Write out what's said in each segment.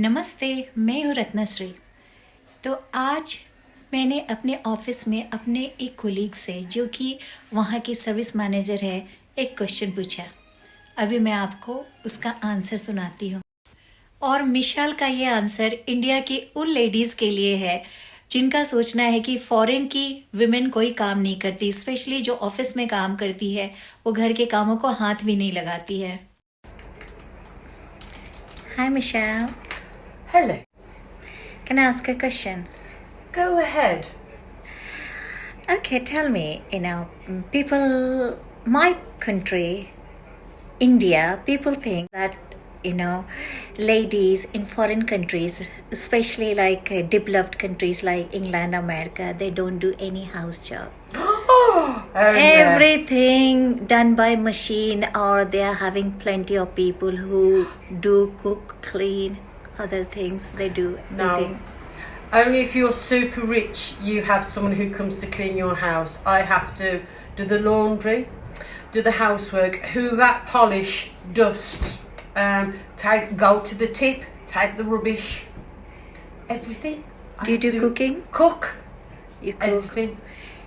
नमस्ते, मैं हूँ रत्नाश्री। तो आज मैंने अपने ऑफिस में अपने एक कोलीग से, जो कि वहाँ की सर्विस मैनेजर है, एक क्वेश्चन पूछा। अभी मैं आपको उसका आंसर सुनाती हूँ। और मिशाल का ये आंसर इंडिया की उन लेडीज़ के लिए है जिनका सोचना है कि फॉरेन की विमेन कोई काम नहीं करती, स्पेशली जो ऑफिस में काम करती है, वो घर के कामों को हाथ भी नहीं लगाती है। हाय मिशाल, Hello. can I ask a question? Go ahead. Okay, tell me, people, my country, India, people think that, ladies in foreign countries, especially like developed countries like England, America, they don't do any house job. Oh, yeah. Everything done by machine, or they are having plenty of people who do cook, clean, other things, they do everything. No. Only if you're super rich, you have someone who comes to clean your house. I have to do the laundry, do the housework, hoover, polish, dust, go to the tip, take the rubbish, everything. Do you do cooking? Cook. You cook. Everything.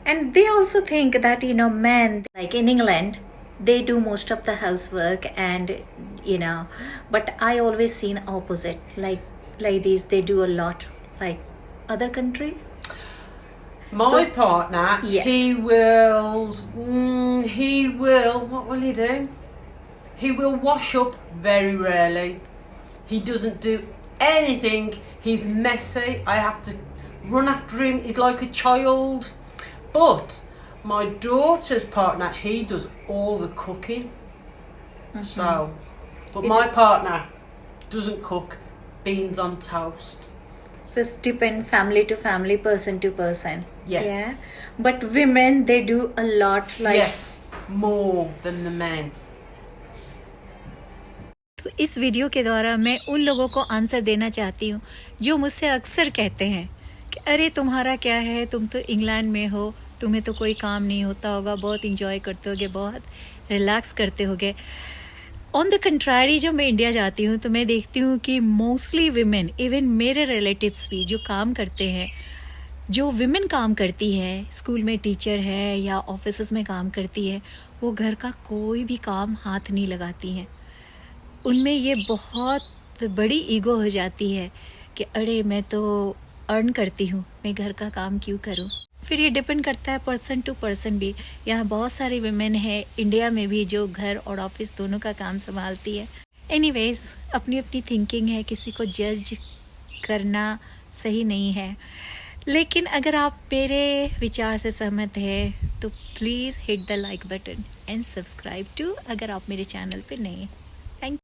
And they also think that, men, like in England, they do most of the housework and, but I always seen opposite. Like ladies, they do a lot, like other country. My partner, Yes. he will, what will he do? He will wash up very rarely. He doesn't do anything. He's messy. I have to run after him. He's like a child. But my daughter's partner, he does all the cooking. So, but my partner doesn't cook. Beans on toast. So it's depend family to family, person to person. Yes. Yeah. But women, they do a lot. Like Yes, more than the men. तो इस video के द्वारा मैं उन लोगों को answer देना चाहती हूँ जो मुझसे अक्सर कहते हैं कि अरे तुम्हारा क्या है, तुम तो इंग्लैंड में हो, तुम्हें तो कोई काम नहीं होता होगा, बहुत इंजॉय करते होगे, बहुत रिलैक्स करते होगे। ऑन द कंट्रारी, जब मैं इंडिया जाती हूँ तो मैं देखती हूँ कि मोस्टली विमेन, इवन मेरे रिलेटिव्स भी जो काम करते हैं, जो विमेन काम करती है, स्कूल में टीचर है या ऑफिस में काम करती है, वो घर का कोई भी काम हाथ नहीं लगाती हैं। उनमें ये बहुत बड़ी ईगो हो जाती है कि अरे मैं तो अर्न करती हूँ, मैं घर का काम क्यों करूँ। फिर ये डिपेंड करता है पर्सन टू पर्सन भी। यहाँ बहुत सारी वुमेन है इंडिया में भी जो घर और ऑफिस दोनों का काम संभालती है। एनीवेज, अपनी अपनी थिंकिंग है, किसी को जज करना सही नहीं है। लेकिन अगर आप मेरे विचार से सहमत हैं तो please hit the like button and subscribe to, अगर आप मेरे चैनल पे नए हैं। थैंक